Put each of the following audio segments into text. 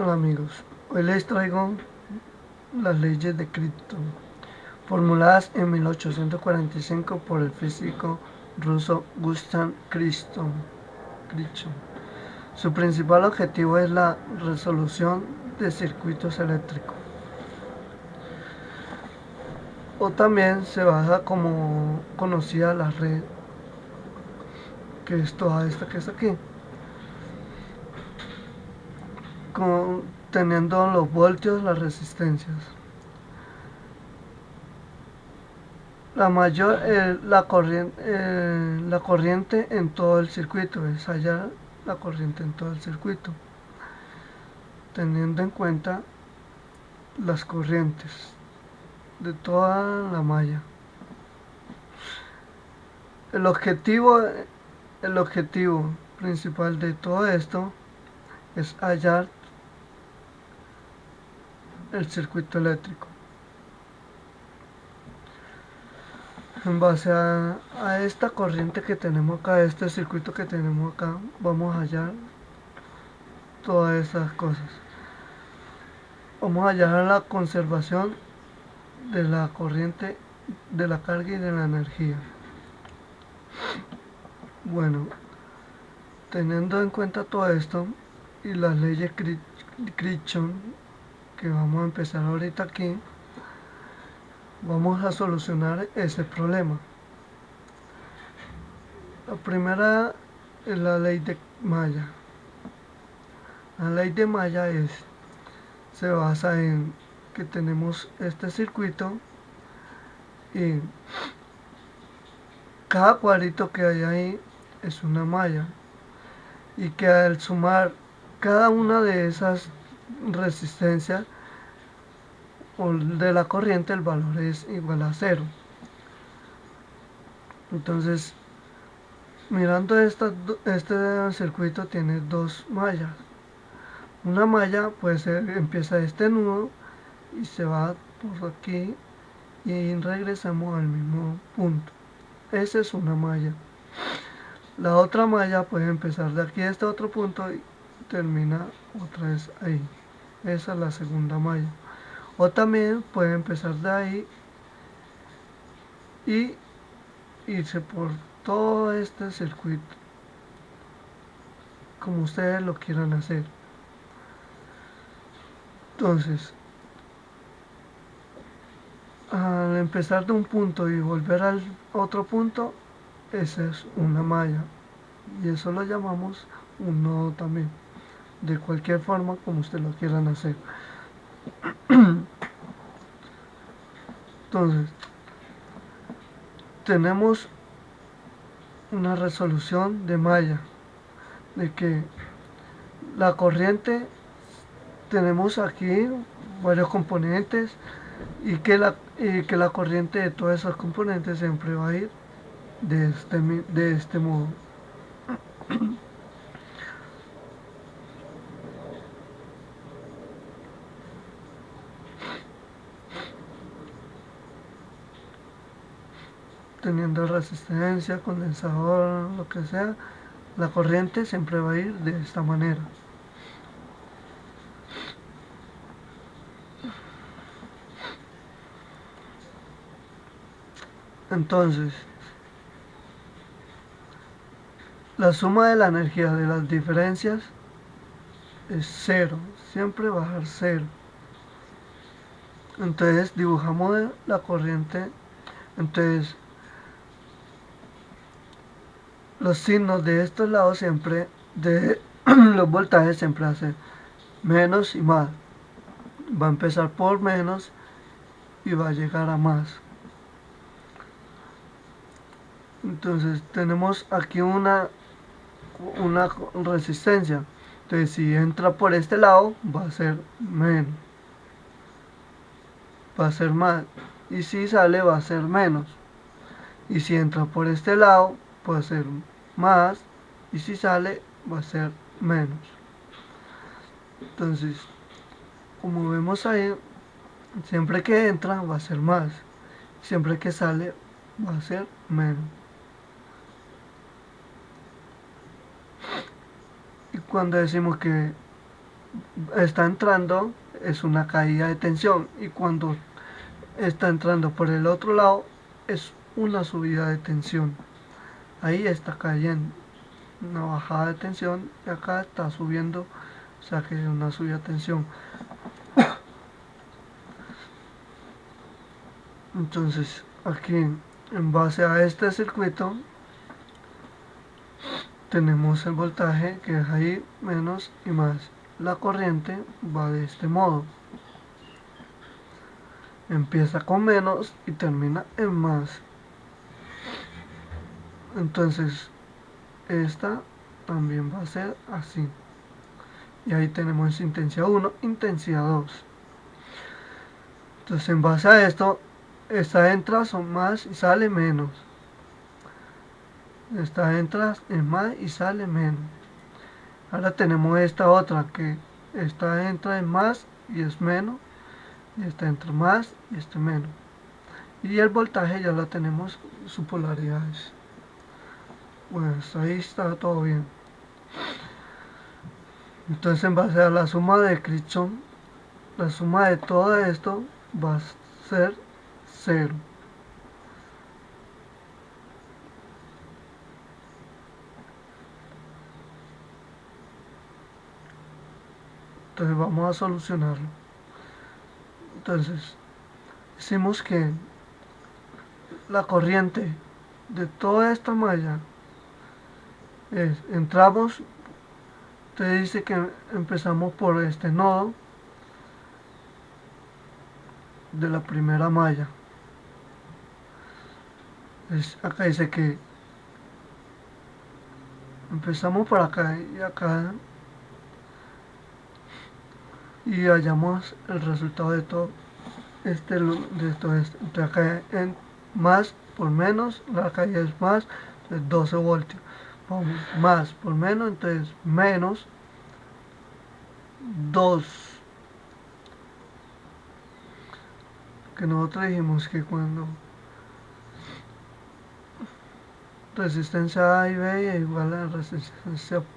Hola amigos, hoy les traigo las leyes de Krypton, formuladas en 1845 por el físico ruso Gustav Krypton. Su principal objetivo es la resolución de circuitos eléctricos, o también se basa como conocida la red, que es toda esta que está aquí, teniendo los voltios, las resistencias. La corriente en todo el circuito, es hallar la corriente en todo el circuito, teniendo en cuenta las corrientes de toda la malla. El objetivo, el objetivo principal de todo esto es hallar el circuito eléctrico. En base a esta corriente que tenemos acá, este circuito que tenemos acá, vamos a hallar todas esas cosas. Vamos a hallar la conservación de la corriente, de la carga y de la energía. Bueno, teniendo en cuenta todo esto y las leyes Krypton que vamos a empezar ahorita aquí, vamos a solucionar ese problema. La primera es la ley de Maya. La ley de Maya se basa en que tenemos este circuito y cada cuadrito que hay ahí es una malla, y que al sumar cada una de esas resistencias o de la corriente, el valor es igual a cero. Entonces, mirando este circuito tiene dos mallas. Una malla puede ser, empieza este nudo y se va por aquí y regresamos al mismo punto. Esa es una malla. La otra malla puede empezar de aquí a este otro punto y termina otra vez ahí. Esa es la segunda malla. O también puede empezar de ahí y irse por todo este circuito, como ustedes lo quieran hacer. Entonces, al empezar de un punto y volver al otro punto, esa es una malla. Y eso lo llamamos un nodo también. De cualquier forma como ustedes lo quieran hacer. Entonces, tenemos una resolución de malla, de que la corriente, tenemos aquí varios componentes, y que la corriente de todos esos componentes siempre va a ir de este modo. Teniendo resistencia, condensador, lo que sea, la corriente siempre va a ir de esta manera. Entonces, la suma de la energía de las diferencias es cero, siempre va a ser cero. Entonces dibujamos la corriente. Entonces los signos de estos lados siempre, de los voltajes siempre hacen menos y más. Va a empezar por menos y va a llegar a más. Entonces tenemos aquí una resistencia. Entonces si entra por este lado va a ser menos, va a ser más. Y si sale va a ser menos. Y si entra por este lado puede ser más. Y si sale va a ser menos. Entonces, como vemos ahí, siempre que entra va a ser más. Siempre que sale va a ser menos. Y cuando decimos que está entrando es una caída de tensión y cuando está entrando por el otro lado es una subida de tensión. Ahí está cayendo una bajada de tensión y acá está subiendo, o sea que es una subida de tensión. Entonces aquí en base a este circuito tenemos el voltaje que es ahí menos y más. La corriente va de este modo. Empieza con menos y termina en más. Entonces esta también va a ser así. Y ahí tenemos intensidad 1, intensidad 2. Entonces en base a esto, esta entra son más y sale menos. Esta entra es más y sale menos. Ahora tenemos esta otra que esta entra en más y es menos. Y esta entra más y esta menos. Y el voltaje ya lo tenemos su polaridades. Bueno, hasta ahí está todo bien. Entonces en base a la suma de Kirchhoff, la suma de todo esto va a ser 0. Entonces vamos a solucionarlo. Entonces decimos que la corriente de toda esta malla es, entramos, te dice que empezamos por este nodo de la primera malla. Entonces, acá dice que empezamos por acá y acá y hallamos el resultado de todo de todo esto. Entonces acá en más por menos, la caída es más, entonces 12 voltios. Vamos, más por menos, entonces menos 2. Que nosotros dijimos que cuando resistencia A y B es igual a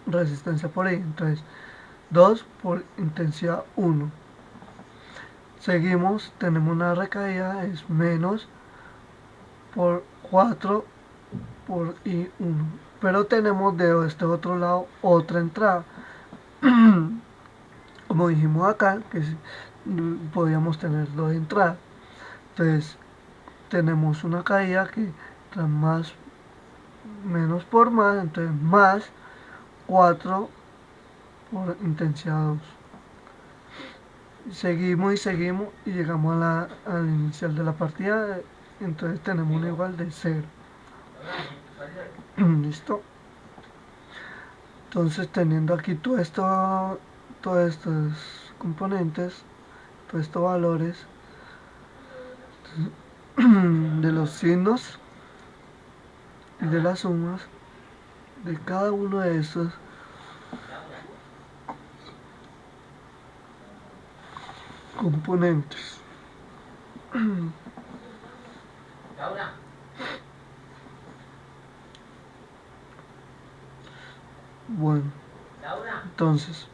resistencia por I, entonces 2 por intensidad 1. Seguimos, tenemos una recaída, es menos por 4 por I1. Pero tenemos de este otro lado otra entrada. Como dijimos acá, que podíamos tener dos entradas. Entonces, tenemos una caída que trae más, menos por más, entonces más 4 por intensidad 2. Seguimos y seguimos y llegamos al inicial de la partida, entonces tenemos un igual de 0. Listo. Entonces teniendo aquí todos estos componentes, todos estos valores de los signos y de las sumas de cada uno de estos componentes. Bueno, entonces,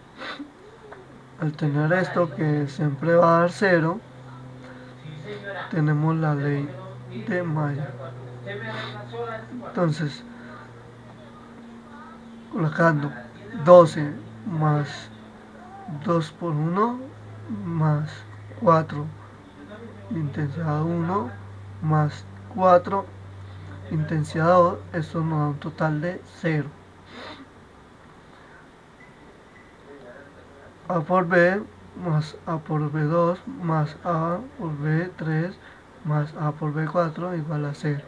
al tener esto que siempre va a dar 0, tenemos la ley de Maya. Entonces, colocando 12 más 2 por 1 más 4 intensidad 1 más 4 intensidad 2, esto nos da un total de 0. A por B más A por B2 más A por B3 más A por B4 igual a 0.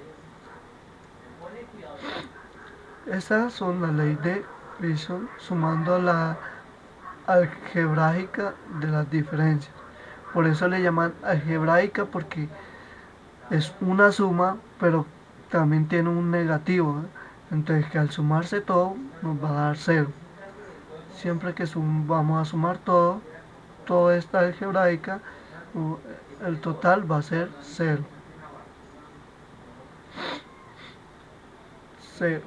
Estas son las leyes de Kirchhoff sumando la algebraica de las diferencias. Por eso le llaman algebraica porque es una suma, pero también tiene un negativo, ¿eh? Entonces que al sumarse todo nos va a dar 0. Siempre que vamos a sumar todo, toda esta algebraica, el total va a ser 0. 0.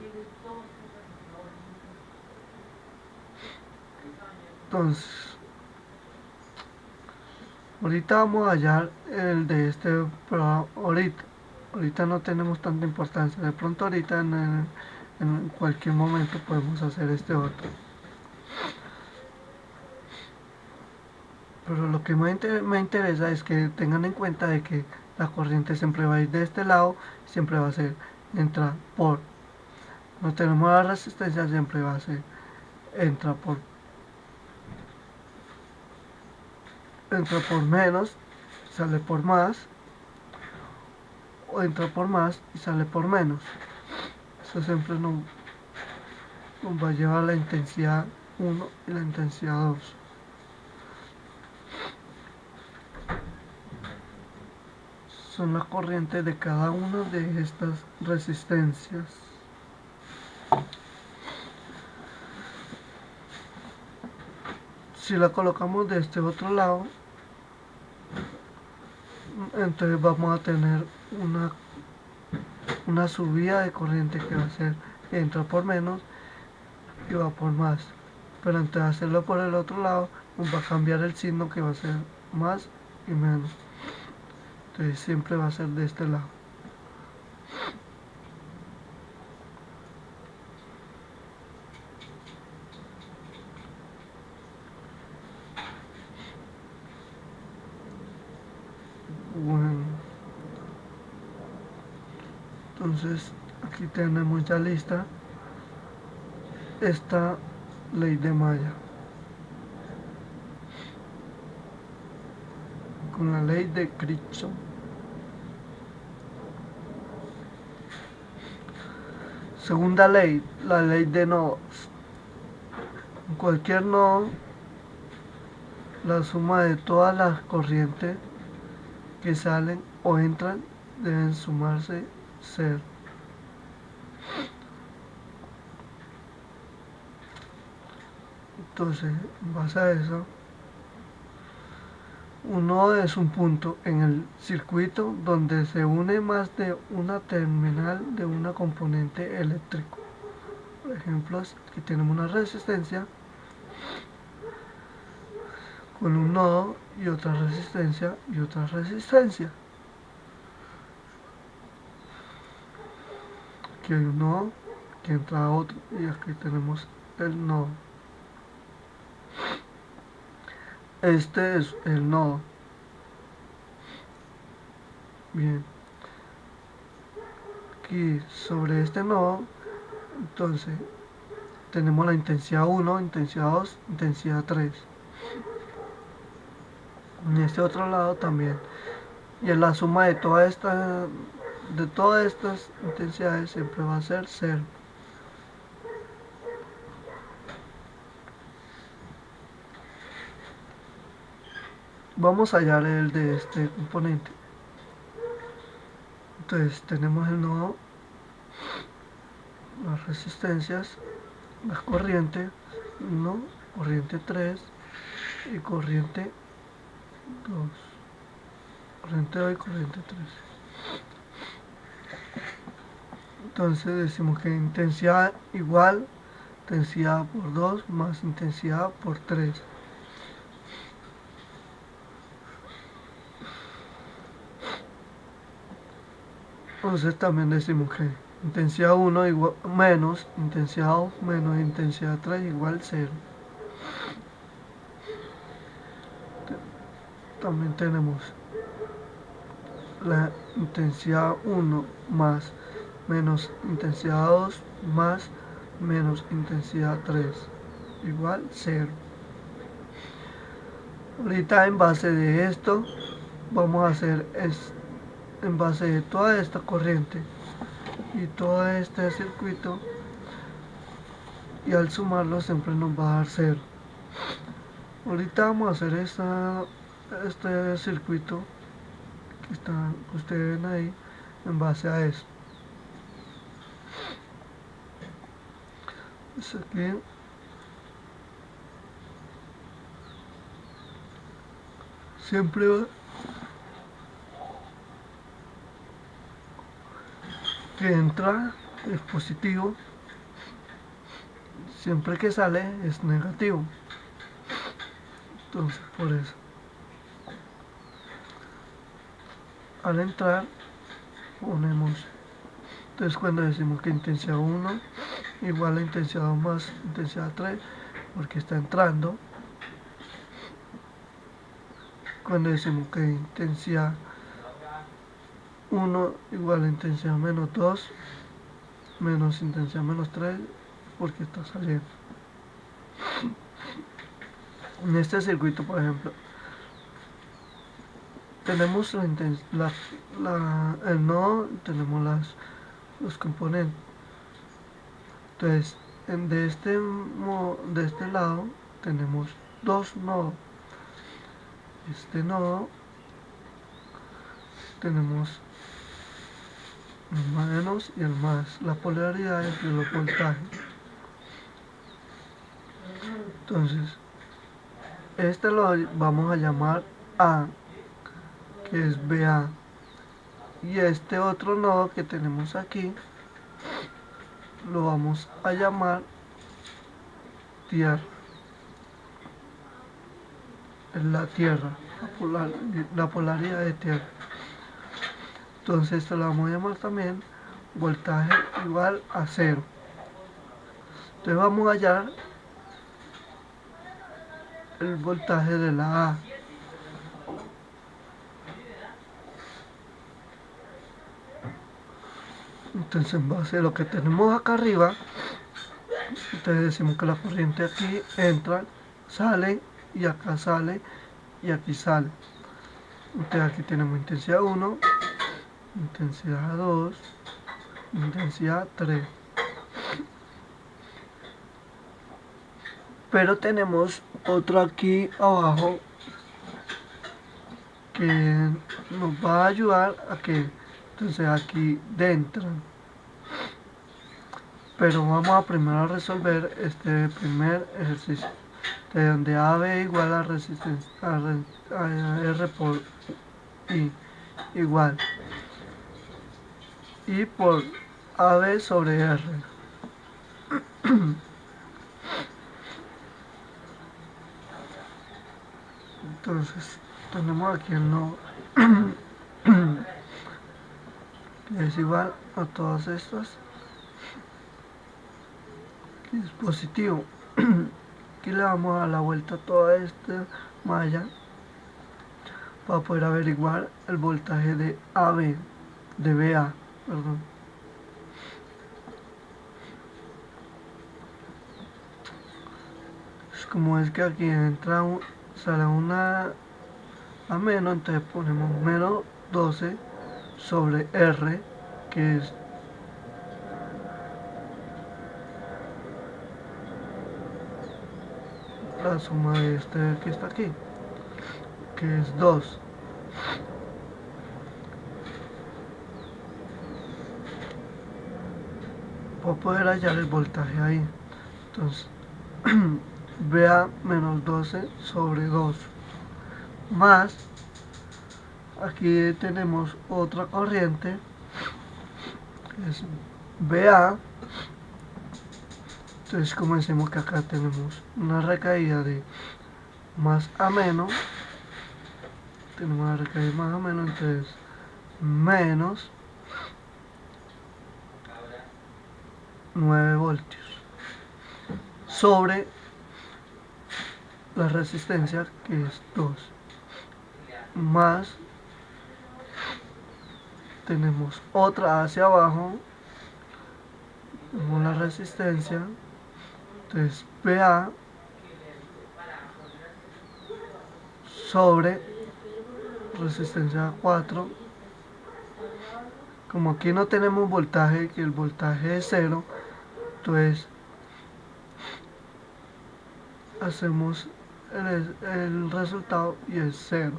Entonces, Ahorita vamos a hallar el de este, pero ahorita no tenemos tanta importancia. De pronto ahorita en cualquier momento podemos hacer este otro. Pero lo que me interesa es que tengan en cuenta de que la corriente siempre va a ir de este lado, siempre va a ser entra por. No tenemos la resistencia, siempre va a ser entra por menos, sale por más, o entra por más y sale por menos. Eso siempre nos va a llevar a la intensidad 1 y la intensidad 2. Son las corrientes de cada una de estas resistencias. Si la colocamos de este otro lado, entonces vamos a tener una subida de corriente que va a ser, entra por menos y va por más. Pero antes de hacerlo por el otro lado, nos va a cambiar el signo que va a ser más y menos. Entonces siempre va a ser de este lado. Bueno, entonces aquí tenemos ya lista esta ley de Maya con la ley de Kirchhoff. Segunda ley, la ley de nodos. En cualquier nodo, la suma de todas las corrientes que salen o entran deben sumarse 0. Entonces, en base a eso, un nodo es un punto en el circuito donde se une más de una terminal de un componente eléctrico. Por ejemplo, aquí tenemos una resistencia con un nodo y otra resistencia y otra resistencia. Aquí hay un nodo que entra a otro y aquí tenemos el nodo. Este es el nodo. Bien. Aquí sobre este nodo, entonces tenemos la intensidad 1, intensidad 2, intensidad 3. En este otro lado también. Y en la suma de todas estas intensidades siempre va a ser 0. Vamos a hallar el de este componente. Entonces tenemos el nodo, las resistencias, las corrientes 1, corriente 3 y corriente 2. Corriente 2 y corriente 3. Entonces decimos que intensidad igual intensidad por 2 más intensidad por 3. Entonces también decimos que intensidad 1 igual, menos intensidad 2 menos intensidad 3 igual 0. También tenemos la intensidad 1 más menos intensidad 2 más menos intensidad 3 igual 0. Ahorita en base de esto vamos a hacer en base de toda esta corriente y todo este circuito, y al sumarlo siempre nos va a dar 0. Ahorita vamos a hacer este circuito que ustedes ven ahí en base a eso. Pues aquí siempre va que entra es positivo, siempre que sale es negativo. Entonces por eso al entrar ponemos, entonces cuando decimos que intensidad 1 igual a intensidad 2 más intensidad 3 porque está entrando, cuando decimos que intensidad 1 igual a intensidad menos 2 menos intensidad menos 3 porque está saliendo. En este circuito, por ejemplo, tenemos el nodo, tenemos los componentes. Entonces, de este lado tenemos dos nodos. Este nodo tenemos el menos y el más, la polaridad entre los voltajes. Entonces, este lo vamos a llamar A, que es BA. Y este otro nodo que tenemos aquí lo vamos a llamar tierra. Es la tierra, la polaridad de tierra. Entonces esto lo vamos a llamar también voltaje igual a 0. Entonces vamos a hallar el voltaje de la A. Entonces en base a lo que tenemos acá arriba, entonces decimos que la corriente aquí entra, sale y acá sale y aquí sale. Entonces aquí tenemos intensidad 1, intensidad 2, intensidad 3. Pero tenemos otro aquí abajo que nos va a ayudar a que entonces aquí dentro. Pero vamos a primero resolver este primer ejercicio, de donde AB igual a resistencia a R por I igual I por AB sobre R. Entonces tenemos aquí el nodo que es igual a todas estas, que es positivo. Aquí le vamos a dar la vuelta a toda esta malla para poder averiguar el voltaje de AB, de BA, perdón. Pues como es que aquí entra sale una a menos, entonces ponemos menos 12 sobre R, que es la suma de este que está aquí, que es 2. Para poder hallar el voltaje ahí, entonces BA menos 12 sobre 2 más, aquí tenemos otra corriente que es BA. Entonces como decimos que acá tenemos una recaída de más a menos, tenemos la recaída más a menos, entonces menos 9 voltios sobre la resistencia que es 2 más, tenemos otra hacia abajo, tenemos la resistencia, entonces PA sobre resistencia 4. Como aquí no tenemos voltaje, que el voltaje es 0, entonces hacemos el resultado y es 0.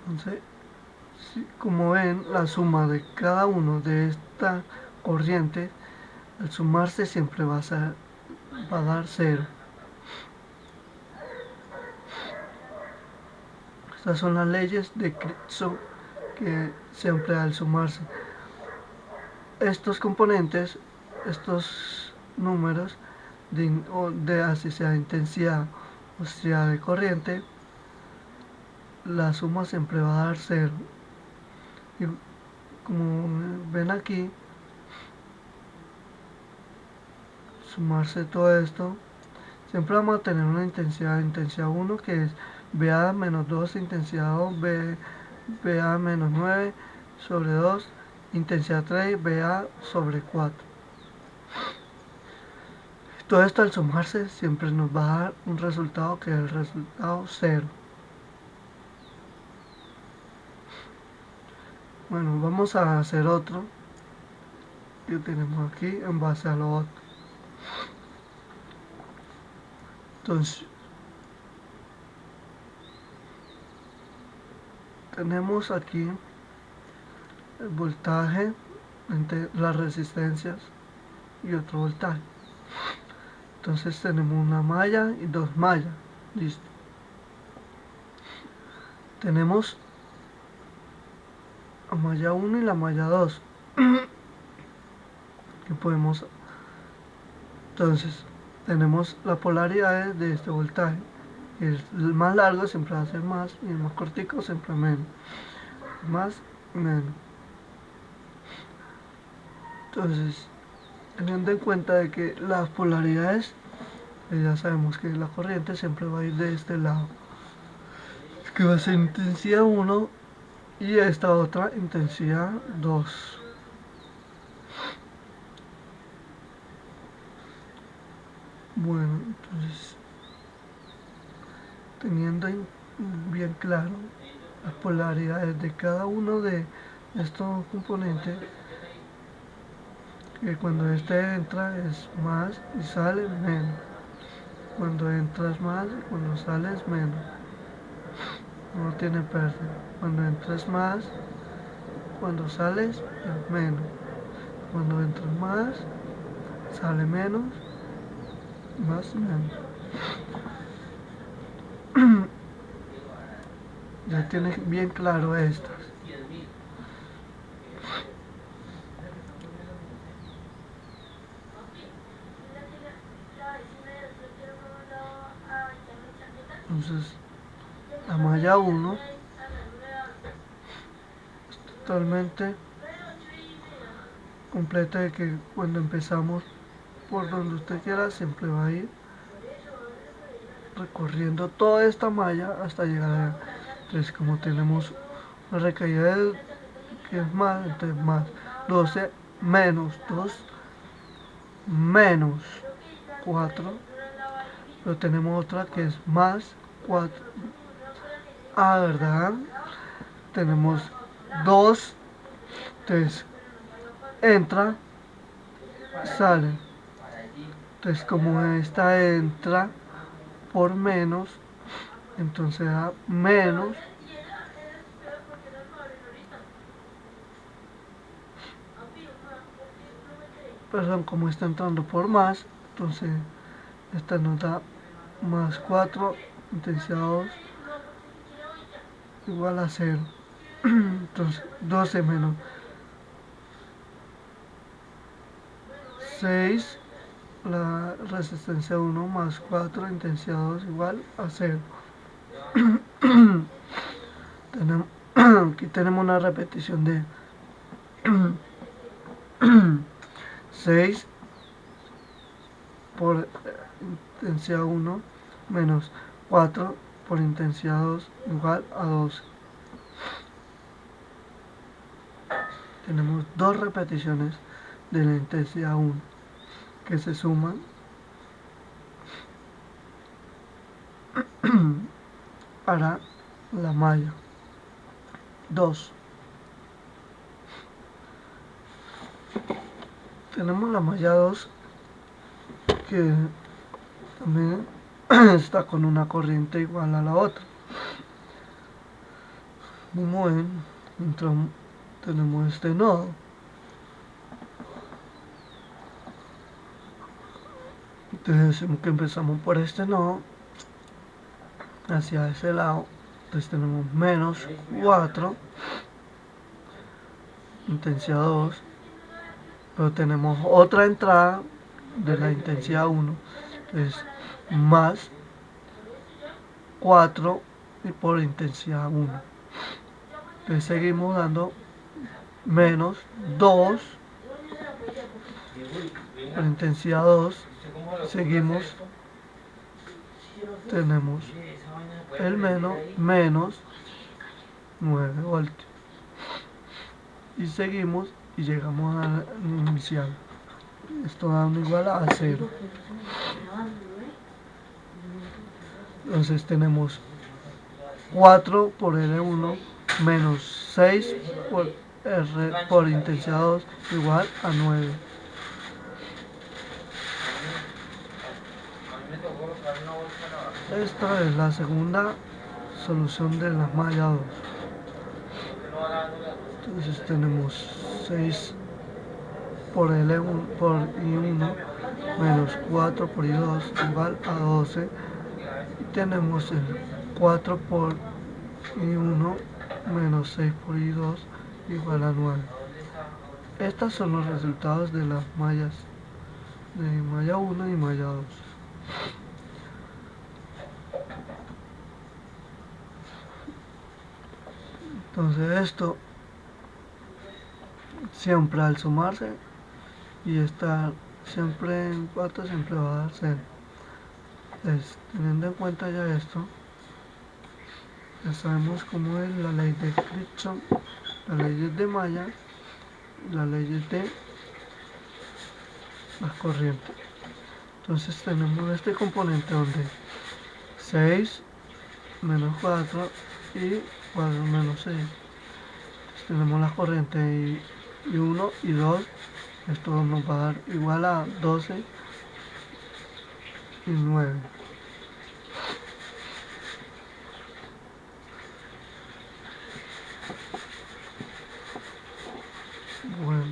Entonces, como ven, la suma de cada uno de esta corriente, al sumarse siempre va a dar 0. Estas son las leyes de Kirchhoff que siempre al sumarse estos componentes, estos números de así sea intensidad o sea de corriente, la suma siempre va a dar cero. Y como ven aquí, sumarse todo esto, siempre vamos a tener una intensidad 1 que es VA menos 2, intensidad 2, VA menos 9 sobre 2, intensidad 3, VA sobre 4. Todo esto al sumarse siempre nos va a dar un resultado que es el resultado 0. Bueno, vamos a hacer otro que tenemos aquí en base a lo otro. Entonces, tenemos aquí el voltaje entre las resistencias y otro voltaje. Entonces tenemos una malla y dos mallas. Listo. Tenemos la malla 1 y la malla 2. Que podemos. Entonces, tenemos las polaridades de este voltaje. El más largo siempre va a ser más y el más cortico siempre menos. Más, menos. Entonces, teniendo en cuenta de que las polaridades, ya sabemos que la corriente siempre va a ir de este lado, que va a ser intensidad 1 y esta otra intensidad 2. Bueno, entonces, teniendo bien claro las polaridades de cada uno de estos componentes, que cuando este entra es más y sale menos, cuando entras más y cuando sales menos, no tiene pérdida, cuando entras más, cuando sales es menos, cuando entras más, sale menos, más menos. Ya tienes bien claro estas. Entonces, la malla 1 es totalmente completa, de que cuando empezamos por donde usted quiera siempre va a ir recorriendo toda esta malla hasta llegar a. Entonces, como tenemos una recaída que es más, entonces más 12 menos 2 menos 4, pero tenemos otra que es más 4. ¿Verdad? Tenemos 2, entonces entra, sale. Entonces, como esta entra por menos, entonces da menos, perdón, como está entrando por más, entonces esta nos da más 4, intensidad 2 igual a 0. Entonces 12 menos 6, la resistencia 1 más 4, intensidad 2 igual a 0. Aquí tenemos una repetición de 6 por intensidad 1 menos 4 por intensidad 2 igual a 12. Tenemos dos repeticiones de la intensidad 1 que se suman para la malla 2. Tenemos la malla 2 que también está con una corriente igual a la otra. Como ven, tenemos este nodo. Entonces que empezamos por este nodo hacia ese lado, entonces tenemos menos 4, intensidad 2, pero tenemos otra entrada de la intensidad 1, entonces más 4 y por intensidad 1. Entonces seguimos dando menos 2 por intensidad 2. Seguimos, tenemos el menos 9 voltios. Y seguimos y llegamos al inicial. Esto da un igual a 0. Entonces tenemos 4 por R1 menos 6 por R por intensidad 2 igual a 9. Esta es la segunda solución de la malla 2. Entonces tenemos 6 por L1 por I1 menos 4 por I2 igual a 12. Y tenemos el 4 por I1 menos 6 por I2 igual a 9. Estos son los resultados de las mallas de malla 1 y malla 2. Entonces esto siempre al sumarse y estar siempre en 4 siempre va a dar 0. Entonces, teniendo en cuenta ya esto, ya sabemos cómo es la ley de Kirchhoff, las leyes de malla, las leyes de las corrientes. Entonces tenemos este componente donde 6 menos 4 y 4 menos 6. Entonces tenemos la corriente y 1 y 2. Esto nos va a dar igual a 12 y 9. Bueno,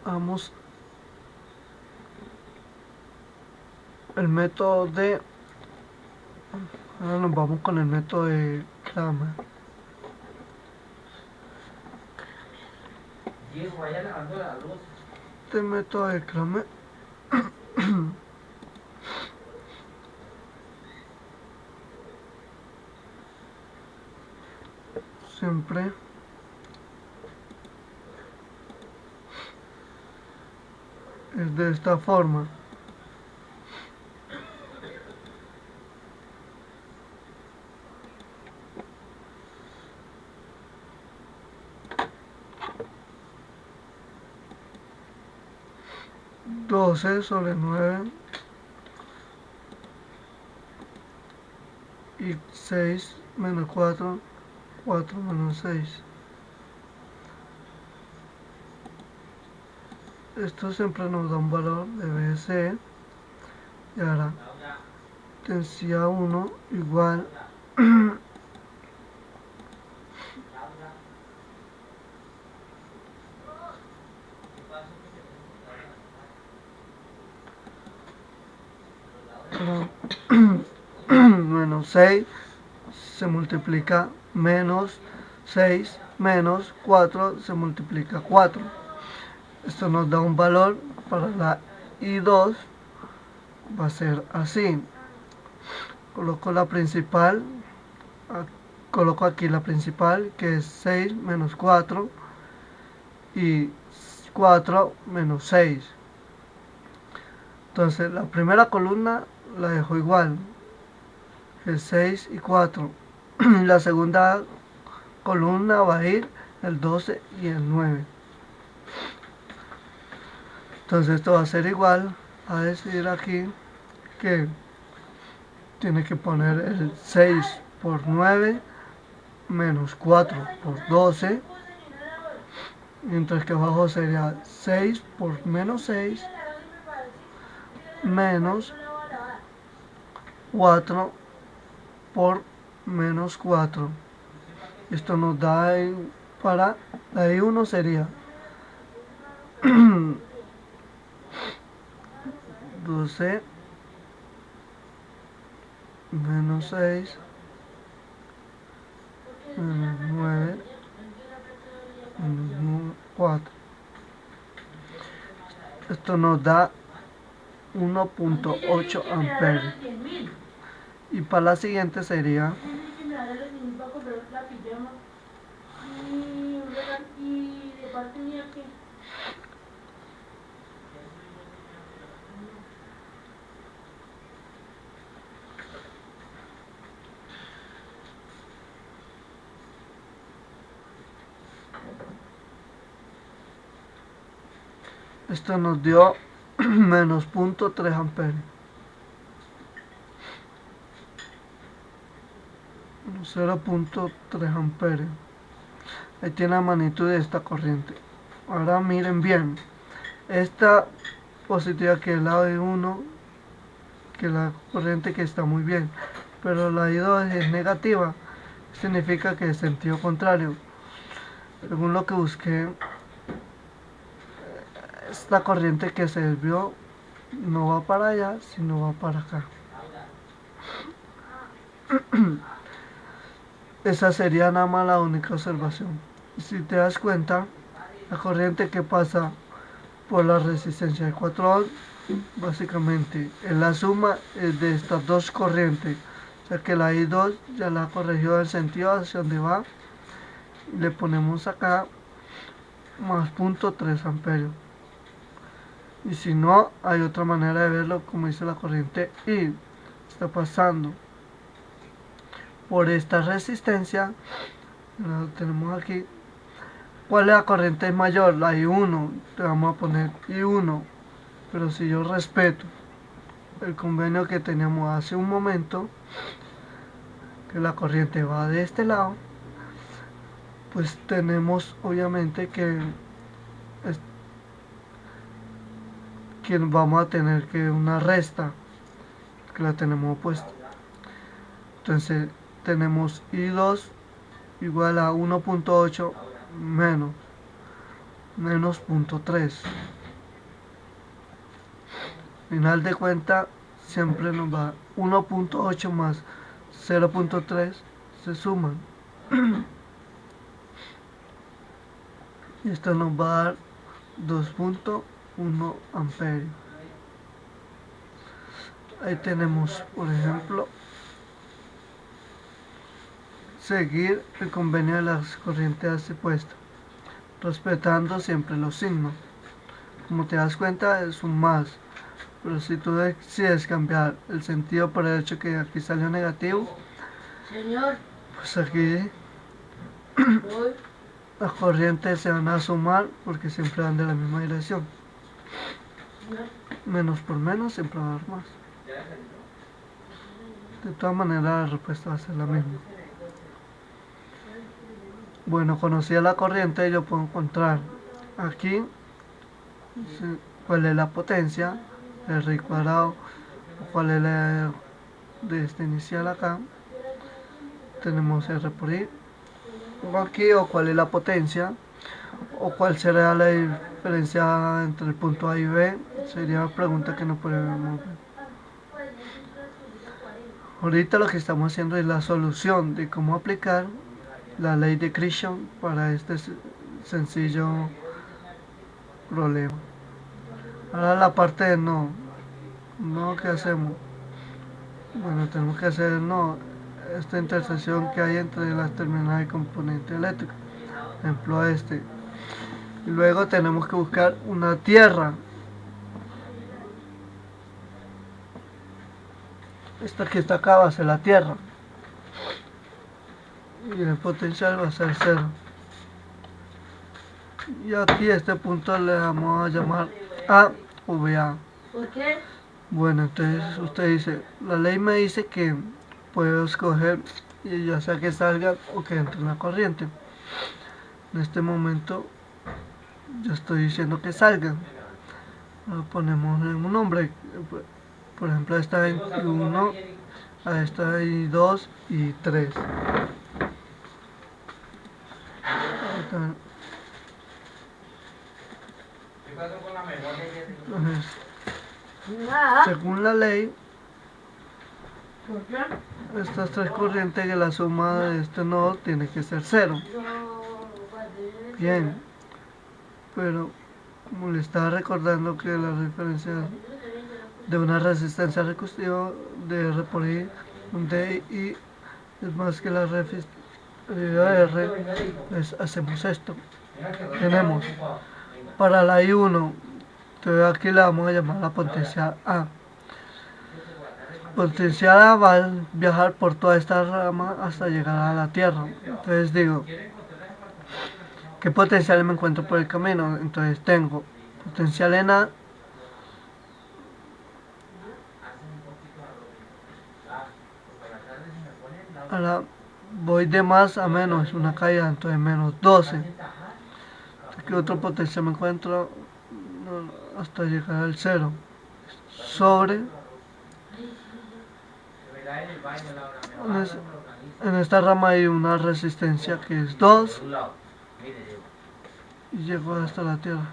vamos el método de ahora nos vamos con el método de Kramer. Este método de Kramer siempre es de esta forma. Doce sobre 9 y 6 menos 4, 4 menos 6. Esto siempre nos da un valor de BC y ahora intensidad 1 igual menos 6 se multiplica menos 6 menos 4 se multiplica 4. Esto nos da un valor para la I2, va a ser así. Coloco la principal, coloco aquí la principal que es 6 menos 4 y 4 menos 6. Entonces la primera columna la dejo igual, el 6 y 4. La segunda columna va a ir el 12 y el 9. Entonces esto va a ser igual a decir aquí que tiene que poner el 6 por 9 menos 4 por 12, mientras que abajo sería 6 por menos 6 menos 4 por menos 4. Esto nos da para la I1 sería 12 menos 6 menos 9 4. Esto nos da 1.8 amperes. Y para la siguiente sería esto nos dio menos 0.3 amperes. 0.3 amperes. Ahí tiene la magnitud de esta corriente. Ahora miren bien. Esta positiva que es la I1, que la corriente que está muy bien. Pero la I2 es negativa. Significa que es sentido contrario. Según lo que busqué, esta corriente que se desvió no va para allá, sino va para acá. Esa sería nada más la única observación. Y si te das cuenta, la corriente que pasa por la resistencia de 4 ohms, básicamente es la suma de estas dos corrientes. O sea que la I2 ya la corrigió el sentido hacia donde va. Y le ponemos acá más 0.3 amperios. Y si no, hay otra manera de verlo, como dice la corriente I. Está pasando por esta resistencia. Lo tenemos aquí. ¿Cuál es la corriente mayor? La I1. Le vamos a poner I1. Pero si yo respeto el convenio que teníamos hace un momento, que la corriente va de este lado, pues tenemos obviamente que vamos a tener que una resta, que la tenemos opuesta. Entonces tenemos I2 igual a 1.8 menos 0.3. Final de cuenta siempre nos va 1.8 más 0.3 se suman. Y esto nos va a dar 2.1 amperios. Ahí tenemos, por ejemplo, seguir el convenio de las corrientes opuestas, respetando siempre los signos. Como te das cuenta, es un más. Pero si tú decides cambiar el sentido por el hecho que aquí salió negativo, Señor, pues aquí voy. las corrientes se van a sumar porque siempre van de la misma dirección. Menos por menos siempre va a dar más. De todas maneras la respuesta va a ser la misma. Bueno, conocida la corriente, yo puedo encontrar aquí cuál es la potencia, R cuadrado, cuál es la de este inicial acá. Tenemos R por I. Pongo aquí o cuál es la potencia, o cuál será la diferencia entre el punto A y B. Sería la pregunta que no podemos ver. Ahorita lo que estamos haciendo es la solución de cómo aplicar la ley de Kirchhoff para este sencillo problema. Ahora la parte de no. No, ¿qué hacemos? Bueno, tenemos que hacer no. Esta intersección que hay entre las terminales y componente eléctrico. Ejemplo este. Y luego tenemos que buscar una tierra. Esta que está acá va a ser la tierra. Y el potencial va a ser 0. Y aquí a este punto le vamos a llamar A o BA. ¿Por qué? Bueno, entonces usted dice, la ley me dice que puedo escoger y ya sea que salga o que entre en la corriente. En este momento yo estoy diciendo que salga. Lo ponemos en un nombre. Por ejemplo, esta hay 1, a esta hay 2 y 3. Entonces, Nada. según la ley, ¿Por qué? estas tres corrientes, que la suma de este nodo tiene que ser 0. No, padre. bien, pero como le estaba recordando que la referencia de una resistencia recursiva de R por I, de I es más que la referencia de R, pues hacemos esto. Tenemos para la I1, entonces aquí la vamos a llamar la potencial A. Potencial A va a viajar por toda esta rama hasta llegar a la Tierra. Entonces digo, ¿qué potenciales me encuentro por el camino? Entonces tengo potencial en A, ahora voy de más a menos, una caída, entonces menos 12. ¿Qué otro potencial me encuentro? Hasta llegar al 0. Sobre, en esta rama hay una resistencia que es 2 y llego hasta la Tierra.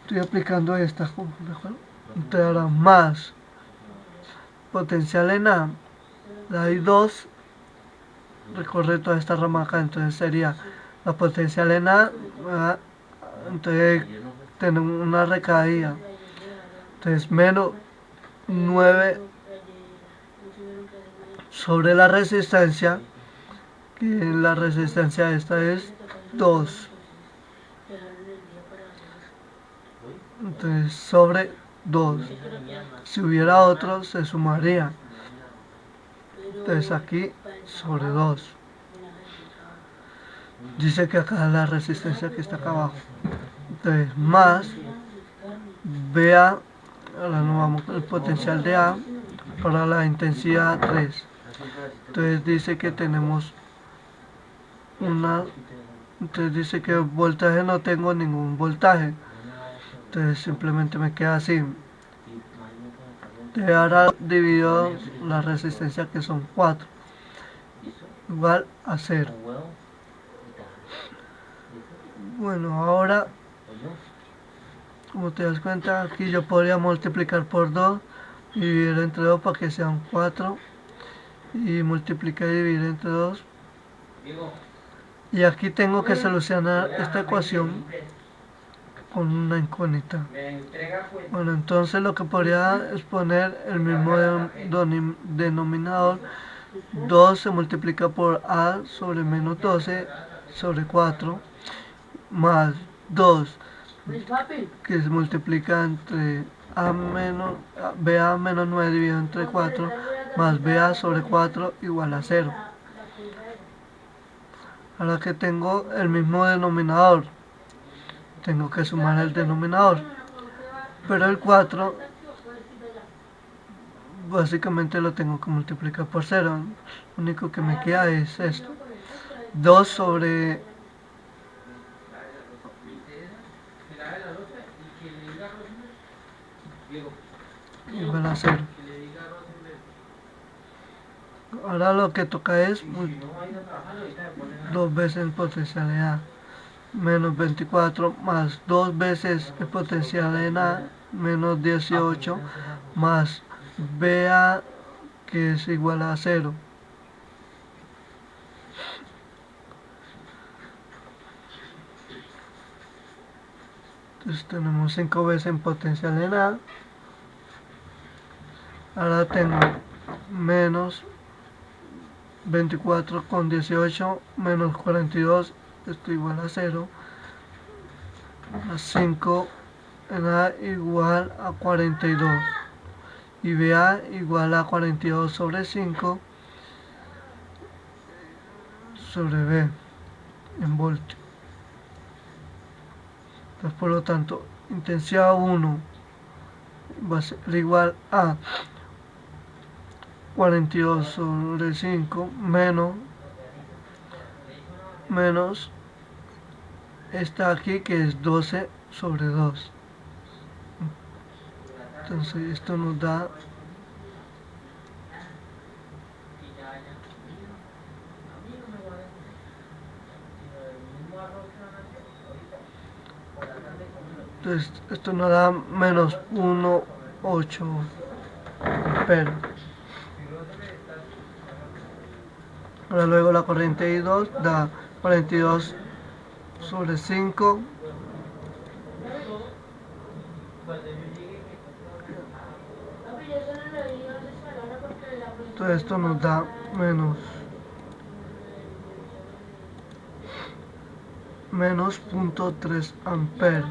Estoy aplicando esta, ¿de acuerdo? Entonces ahora más potencial en A, la hay 2, recorre toda esta rama acá, entonces sería la potencial en A, entonces tenemos una recaída, entonces menos 9 sobre la resistencia, que la resistencia esta es 2, entonces sobre 2, si hubiera otro se sumaría, entonces aquí sobre 2. Dice que acá la resistencia que está acá abajo, entonces más BA, ahora nos vamos con el potencial de A para la intensidad 3. Entonces dice que tenemos una, entonces dice que voltaje no tengo ningún voltaje, entonces simplemente me queda así. Entonces ahora divido la resistencia que son 4 igual a 0. Bueno, ahora como te das cuenta, aquí yo podría multiplicar por 2 y dividir entre 2 para que sean 4 y multiplicar y dividir entre 2, y aquí tengo que solucionar esta ecuación con una incógnita. Bueno, entonces lo que podría es poner el mismo denominador. 2 se multiplica por A sobre menos 12 sobre 4 más 2 que se multiplica entre BA menos 9 dividido entre 4 más BA sobre 4 igual a 0. Ahora que tengo el mismo denominador, tengo que sumar el denominador, pero el 4 básicamente lo tengo que multiplicar por 0. Lo único que me queda es esto, 2 sobre igual a 0. Ahora lo que toca es 2 veces el potencial en A menos 24 más 2 veces el potencial en A menos 18 más BA que es igual a 0. Entonces tenemos 5 veces en potencial en A. Ahora tengo menos 24 con 18 menos 42, esto igual a 0, más 5 en A igual a 42 y BA igual a 42 sobre 5 sobre B en voltio. Entonces por lo tanto intensidad 1 va a ser igual a 42 sobre 5 menos esta aquí que es 12 sobre 2. Entonces esto nos da entonces esto nos da menos 1,8 amperes. Ahora luego la corriente I2 da 42 sobre 5. Todo esto nos da menos 0.3 amperes.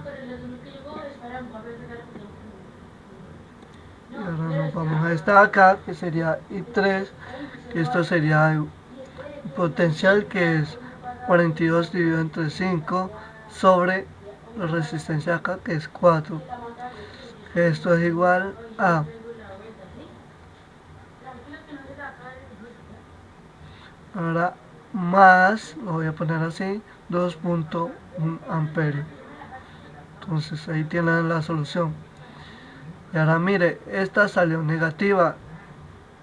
Y ahora nos vamos a esta de acá, que sería I3, que esto sería el potencial, que es 42 dividido entre 5 sobre la resistencia acá, que es 4. Esto es igual a ahora más, lo voy a poner así, 2.1 amperes. Entonces ahí tienen la solución. Y ahora mire, esta salió negativa.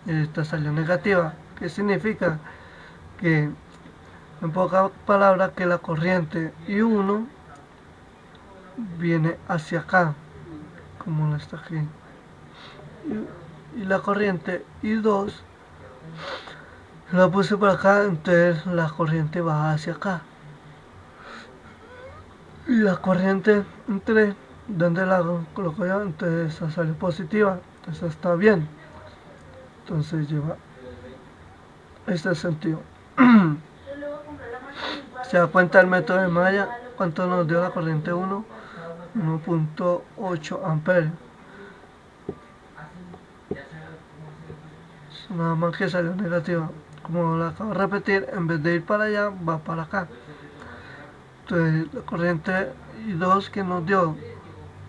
Esta salió negativa. ¿Qué significa? Que en pocas palabras que la corriente I1 viene hacia acá, como la está aquí. Y la corriente I2 la puse por acá, entonces la corriente va hacia acá. Y la corriente entre donde la coloco yo, entonces esa sale positiva, esa está bien. Entonces lleva este sentido. Se da cuenta el método de malla, cuánto nos dio la corriente 1, 1.8 amperes. Nada más que salió negativa. Como la acabo de repetir, en vez de ir para allá, va para acá. Entonces la corriente I2 que nos dio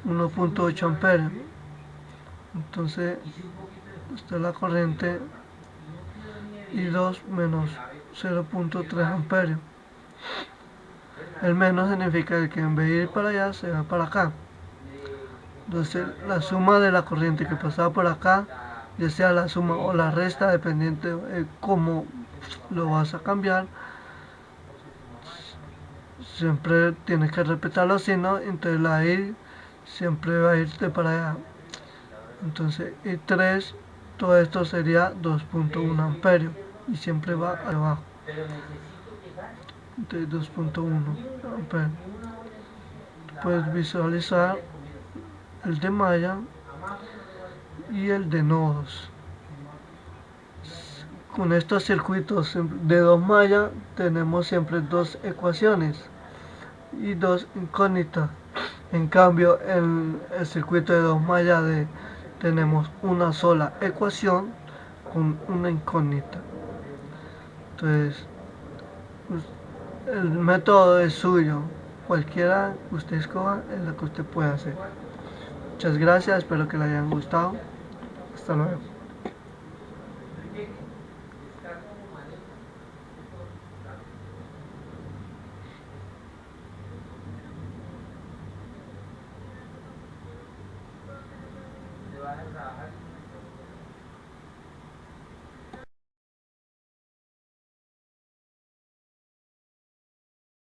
1.8 amperes. Entonces esta es la corriente I2 menos 0.3 amperes. El menos significa que en vez de ir para allá, se va para acá. Entonces la suma de la corriente que pasaba por acá, ya sea la suma o la resta, dependiente de cómo lo vas a cambiar, siempre tienes que respetarlo así, ¿no? Entonces la I siempre va a irte para allá. Entonces I3, todo esto sería 2.1 amperes y siempre va abajo. Entonces 2.1 amperes. Puedes visualizar el de malla y el de nodos. Con estos circuitos de dos mallas tenemos siempre dos ecuaciones y dos incógnitas. En cambio, en el circuito de dos mallas tenemos una sola ecuación con una incógnita. Entonces, el método es suyo. Cualquiera que usted escoja es la que usted puede hacer. Muchas gracias, espero que le hayan gustado. Hasta luego.